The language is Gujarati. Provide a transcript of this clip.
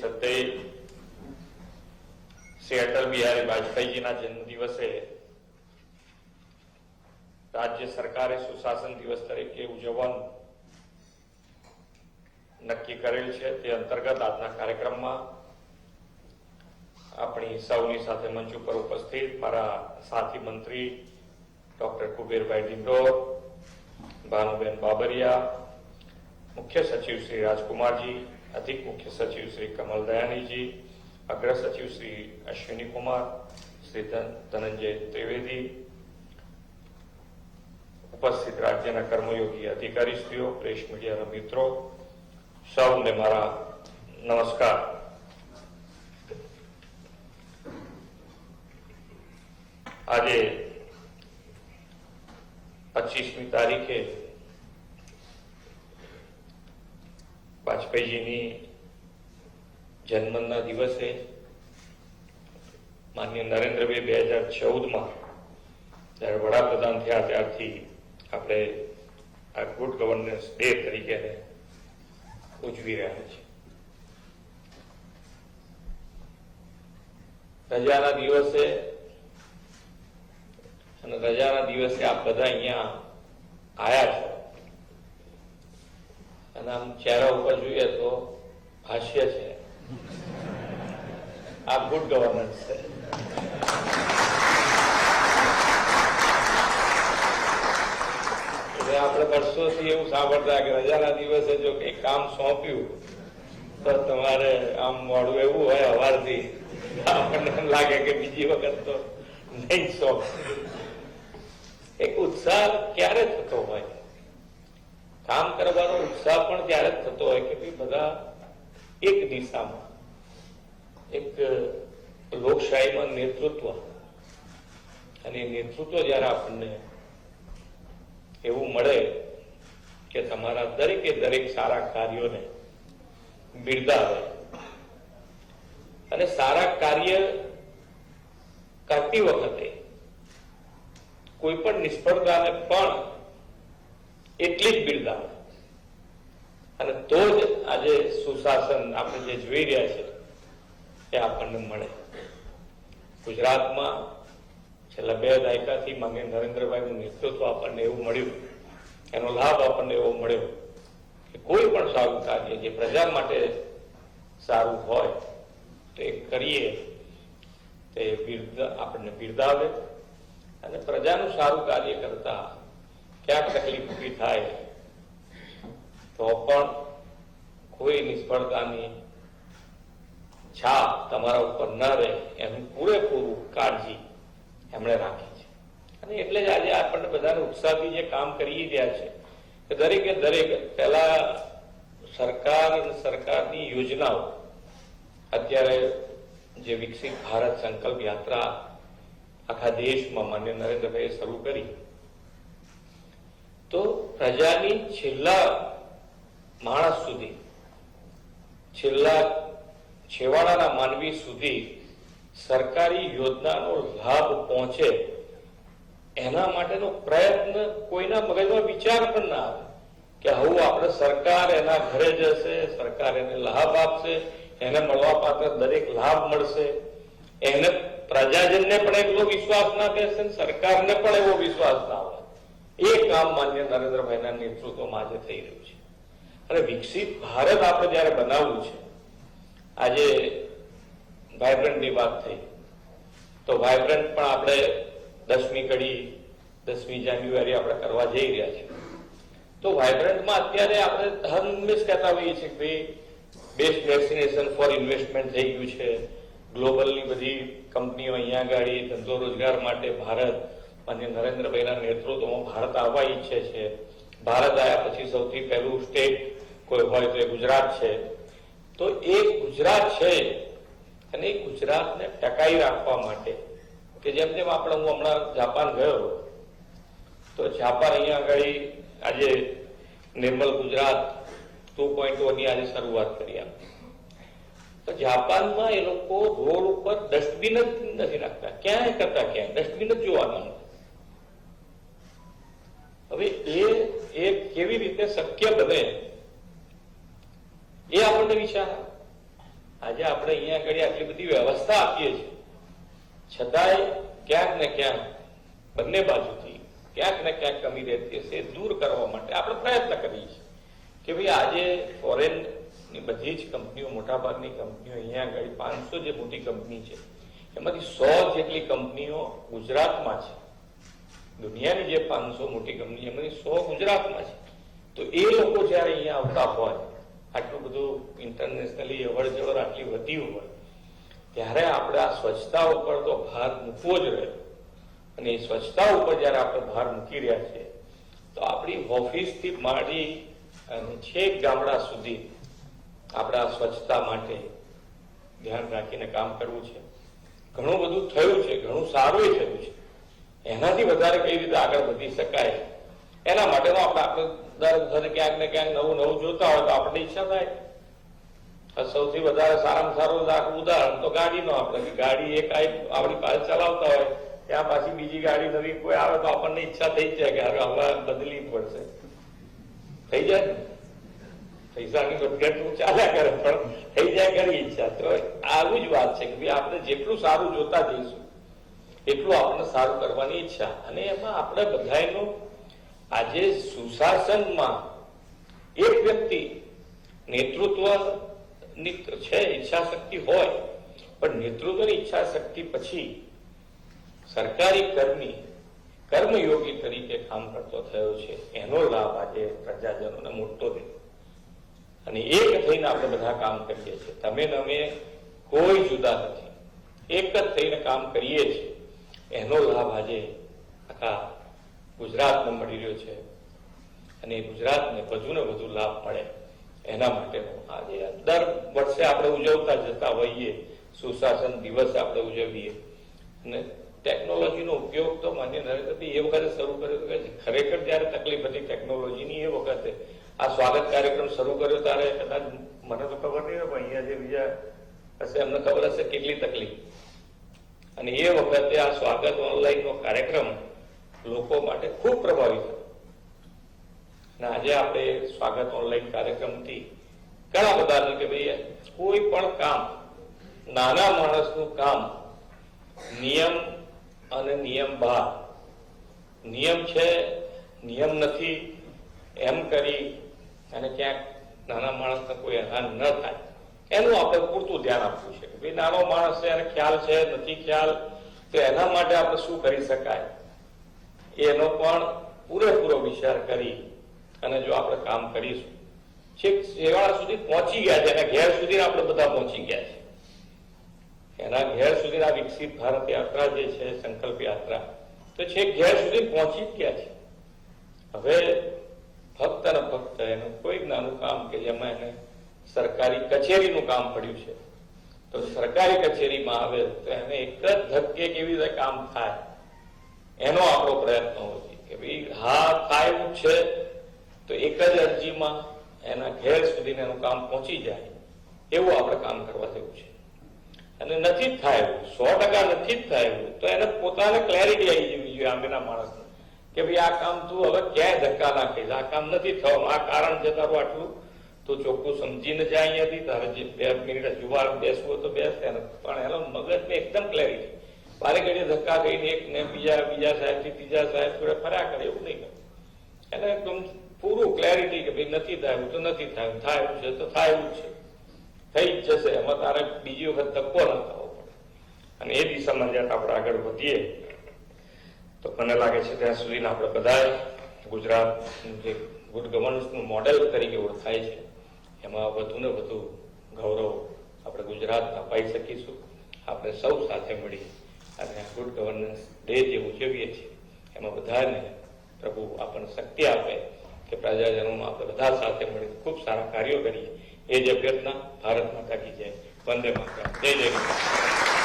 શ્રદ્ધેય શ્રી અટલ બિહારી વાજપેયીજીના જન્મદિવસે રાજ્ય સરકારે સુશાસન દિવસ તરીકે ઉજવવાનું નક્કી કરેલ છે। તે અંતર્ગત આજના કાર્યક્રમમાં આપણી સૌની સાથે મંચ ઉપર ઉપસ્થિત મારા સાથી મંત્રી ડોક્ટર કુબેરભાઈ ડિંડોર, ભાનુબેન બાબરિયા, मुख्य सचिव श्री राजकुमार जी, अधिक मुख्य सचिव श्री कमल दयानी जी, अग्र सचिव श्री अश्विनी कुमार, श्री धनंजय त्रिवेदी, उपस्थित राज्य कर्मयोगी अधिकारी श्रीओ, प्रेस मीडिया मित्रों, सौने मारा नमस्कार। आज 25મી તારીખે वाजपेयीजीनी जन्मना दिवसे माननीय नरेंद्रभाई 2014 में जયારે वडाप्रधान થયા ત્યારથી આપણે આ ગુડ ગવર્નન્સ ડે તરીકે ઉજવી રહ્યા છીએ। રજાના દિવસે આપ બધા અહીંયા આયા છો અને આમ ચહેરા ઉપર જોઈએ તો હાસ્ય છે, આ ગુડ ગવર્નન્સ છે। એટલે આપણે વર્ષોથી એવું સાંભળતા કે રજાના દિવસે જો કંઈક કામ સોંપ્યું તો તમારે આમ મોડું એવું હોય સવારથી આપણને એમ લાગે કે બીજી વખત તો નહીં સોંપ। એક ઉત્સાહ ક્યારે થતો હોય, काम करवानो उत्साह पण त्यारे थतो होय के बधा एक दिशामां एक लोकशाहीमां नेतृत्व अने नेतृत्व ज्यारे आपणे एवुं मळे के तमारा दरेके दरेक सारा कार्योने बिरदावे अने सारा कार्य करती वखते कोई पण निष्फळताने पण એટલી જ બિરદાવે અને તો જ આજે સુશાસન આપણે જે જોઈ રહ્યા છે એ આપણને મળે। ગુજરાતમાં છેલ્લા 2 દાયકાથી માનનીય નરેન્દ્રભાઈનું નેતૃત્વ આપણને એવું મળ્યું, એનો લાભ આપણને એવો મળ્યો કે કોઈ પણ સારું કાર્ય જે પ્રજા માટે સારું હોય તો એ કરીએ તે આપણને બિરદાવે અને પ્રજાનું સારું કાર્ય કરતા क्या तकलीफ उभी थाय तो पण कोई निष्फळतानी छाप तमारा उपर न रहे एनु पूरेपूरू काळजी एमणे राखी छे। अने एटले ज आजे आपणे बधाने उत्साहथी जे काम करी रह्या छे के दरेके दरेक पहेला सरकार अने सरकारनी योजनाओ अत्यारे जे विकसित भारत संकल्प यात्रा आखा देशमां माननीय नरेंद्रभाईए शरू करी तो प्रजानी छेल्ला माणस सुधी छेल्ला छेवाड़ाना मानवी सुधी सरकारी योजनानो लाभ पहोंचे एना माटेनो प्रयत्न कोईना मगजमां विचार पण ना आवे के हवुं आपणे सरकार एना घरे जशे, सरकार एने लाभ आपशे, एने मळवापात्र दरेक लाभ मळशे, एने प्रजाजनने पण એટલો विश्वास ना બેસે, सरकारने पण एवो विश्वास ना આવે। એ કામ માન્ય નરેન્દ્રભાઈના નેતૃત્વમાં આજે થઈ રહ્યું છે અને વિકસિત ભારત આપણે જ્યારે બનાવવું છે, આજે વાઇબ્રન્ટની વાત થઈ તો વાઇબ્રન્ટ પણ આપણે 10મી કડી 10મી જાન્યુઆરી આપણે કરવા જઈ રહ્યા છીએ। તો વાઇબ્રન્ટમાં અત્યારે આપણે હંમેશ કહેતા હોઈએ છીએ કે ભાઈ બેસ્ટ ડેસ્ટિનેશન ફોર ઇન્વેસ્ટમેન્ટ થઈ ગયું છે, ગ્લોબલની બધી કંપનીઓ અહીંયા આગળ ધંધો રોજગાર માટે ભારત माननीय नरेंद्रभाईना नेतृत्वमां भारत आववा ઈચ્છે છે। भारत आया पछी सौथी पहेलुं स्टेट कोई होय तो गुजरात छे। तो ए गुजरात छे अने गुजरातने टकाई राखवा माटे के जेम जेम आपणे हुं हमणां जापान गयो तो जापान अहींया आगळी आजे निर्मल गुजरात 2.0 ની આજે શરૂઆત કરી આપી। तो जापानमां ए लोको रोड उपर डस्टबिन ज नथी नाखता, क्यांय करता क्यांय डस्टबिन ज जोवा न મળે। હવે એ કેવી રીતે શક્ય બને એ આપણને વિચાર। આજે આજે આપણે અહીંયા આગળ આટલી બધી વ્યવસ્થા આપીએ છીએ, છતાંય ક્યાંક ને ક્યાંક બંને બાજુથી ક્યાંક ને ક્યાંક કમી રહેતી હશે, દૂર કરવા માટે આપણે પ્રયત્ન કરીએ છીએ કે ભાઈ આજે ફોરેનની બધી જ કંપનીઓ, મોટાભાગની કંપનીઓ અહીંયા આગળ 500 જે મોટી કંપની છે એમાંથી 100 જેટલી કંપનીઓ ગુજરાતમાં છે. દુનિયાની જે 500 મોટી કંપની એમાંથી 100 ગુજરાતમાં છે. તો એ લોકો જયારે અહીંયા આવતા હોય, આટલું બધું ઇન્ટરનેશનલી અવર જવર આટલી વધી હોય, ત્યારે આપણે આ સ્વચ્છતા ઉપર તો ભાર મૂકવો જ રહે. અને એ સ્વચ્છતા ઉપર જયારે આપણે ભાર મૂકી રહ્યા છીએ તો આપણી ઓફિસથી માંડી અને છેક ગામડા સુધી આપણે આ સ્વચ્છતા માટે ધ્યાન રાખીને કામ કરવું છે. ઘણું બધું થયું છે, ઘણું સારું થયું છે. એનાથી વધારે કઈ રીતે આગળ વધી શકાય એના માટેનો આપણે દર વખતે ક્યાંક ને ક્યાંક નવું નવું જોતા હોય તો આપણને ઈચ્છા થાય. સૌથી વધારે સારામાં સારું ઉદાહરણ તો ગાડીનો, આપણે ગાડી એક આપણી પાસે ચલાવતા હોય ત્યાં પાછી બીજી ગાડી નવી કોઈ આવે તો આપણને ઈચ્છા થઈ જાય કે હવે બદલી પડશે. થઈ જાય ને, પૈસાની વધઘટ ચાલ્યા કરે પણ થઈ જાય કરી ઈચ્છા. તો આવી જ વાત છે કે ભાઈ આપણે જેટલું સારું જોતા જઈશું એટલું આપણને સારું કરવાની ઈચ્છા. અને એમાં આપણે બધાનું આજે સુશાસનમાં એક વ્યક્તિ નેતૃત્વની છે ઈચ્છા શક્તિ હોય, પણ નેતૃત્વની ઈચ્છા શક્તિ પછી સરકારી કર્મયોગી તરીકે કામ કરતો થયો છે. એનો લાભ આજે પ્રજાજનોને મોટો થયો અને એક થઈને આપણે બધા કામ કરીએ છીએ. તમે ને અમે કોઈ જુદા નથી, એક જ થઈને કામ કરીએ છીએ. એનો લાભ આજે આખા ગુજરાતને મળી રહ્યો છે અને ગુજરાતને વધુ ને વધુ લાભ મળે એના માટેનો આજે દર વર્ષે આપણે ઉજવતા જતા હોઈએ, સુશાસન દિવસ આપણે ઉજવીએ. અને ટેકનોલોજીનો ઉપયોગ તો માન્ય નરેન્દ્રભાઈ એ વખતે શરૂ કર્યો કે ખરેખર જયારે તકલીફ હતી ટેકનોલોજીની, એ વખતે આ સ્વાગત કાર્યક્રમ શરૂ કર્યો ત્યારે કદાચ મને તો ખબર નહીં હોય, પણ અહીંયા જે બીજા હશે એમને ખબર હશે કેટલી તકલીફ. અને એ વખતે આ સ્વાગત ઓનલાઈનનો કાર્યક્રમ લોકો માટે ખૂબ પ્રભાવી થયો. અને આજે આપણે સ્વાગત ઓનલાઈન કાર્યક્રમથી ઘણા બધા કે ભાઈ કોઈ પણ કામ, નાના માણસનું કામ નિયમ અને નિયમ બહાર, નિયમ છે નિયમ નથી એમ કરી અને ક્યાંક નાના માણસને કોઈ હેરાન ન થાય એનું આપણે પૂરતું ધ્યાન આપવું છે કે ભાઈ નાનો માણસ છે, એને ખ્યાલ છે નથી ખ્યાલ, તો એના માટે આપણે શું કરી શકાય એનો પણ પૂરેપૂરો વિચાર કરી અને જો આપણે કામ કરીશું, છેક છેવાડા સુધી પહોંચી ગયા છે, એના ઘેર સુધી આપણે બધા પહોંચી ગયા છે. એના ઘેર સુધી વિકસિત ભારત યાત્રા જે છે, સંકલ્પ યાત્રા, તો છેક ઘેર સુધી પહોંચી જ ગયા છે. હવે ફક્ત ને ફક્ત એનું કોઈક નાનું કામ કે જેમાં એને સરકારી કચેરીનું કામ પડ્યું છે, તો સરકારી કચેરીમાં આવે તો એને એક જ ધક્કે કેવી રીતે કામ થાય એનો આપણો પ્રયત્ન હોય કે ભાઈ હા થાય એવું છે તો એક જ અરજીમાં એના ઘેર સુધી એનું કામ પહોંચી જાય એવું આપણે કામ કરવા જેવું છે. અને નથી જ થાય એવું, 100% નથી જ થાય એવું, તો એને પોતાને ક્લેરિટી આવી જવી જોઈએ આંબેના માણસને કે ભાઈ આ કામ તું હવે ક્યાંય ધક્કા નાખીશ, આ કામ નથી થવાનું, આ કારણ છે તારું આટલું, તો ચોખ્ખું સમજીને જાય અહીંયાથી. તારે જે 2 મિનિટ જુવાર બેસવું હોય તો બેસ, પણ એનો મગજને એકદમ ક્લેરિટી. વારે ઘડીએ ધક્કા કહીને એક ને બીજા સાહેબથી ત્રીજા સાહેબ જોડે ફર્યા કરે એવું નહીં કરે. એને એકદમ પૂરું ક્લેરિટી કે ભાઈ નથી થાય તો નથી થાય, થાય એવું છે તો થાય એવું છે, થઈ જ જશે. એમાં તારે બીજી વખત ધક્કો ન થવો પડે. અને એ દિશામાં જ્યારે આપણે આગળ વધીએ તો મને લાગે છે ત્યાં સુધીના આપણે બધા ગુજરાતનું જે ગુડ ગવર્નન્સનું મોડેલ તરીકે ઓળખાય છે એમાં વધુ ને વધુ ગૌરવ આપણે ગુજરાતને અપાઈ શકીશું. આપણે સૌ સાથે મળી અને ગુડ ગવર્નન્સ ડે જે ઉજવીએ છીએ એમાં બધાને પ્રભુ આપણને શક્તિ આપે કે પ્રજાજનોમાં આપણે બધા સાથે મળી ખૂબ સારા કાર્યો કરીએ. એ જ અભ્યર્થના. ભારત માતા કી જય. વંદે માતરમ. જય જય.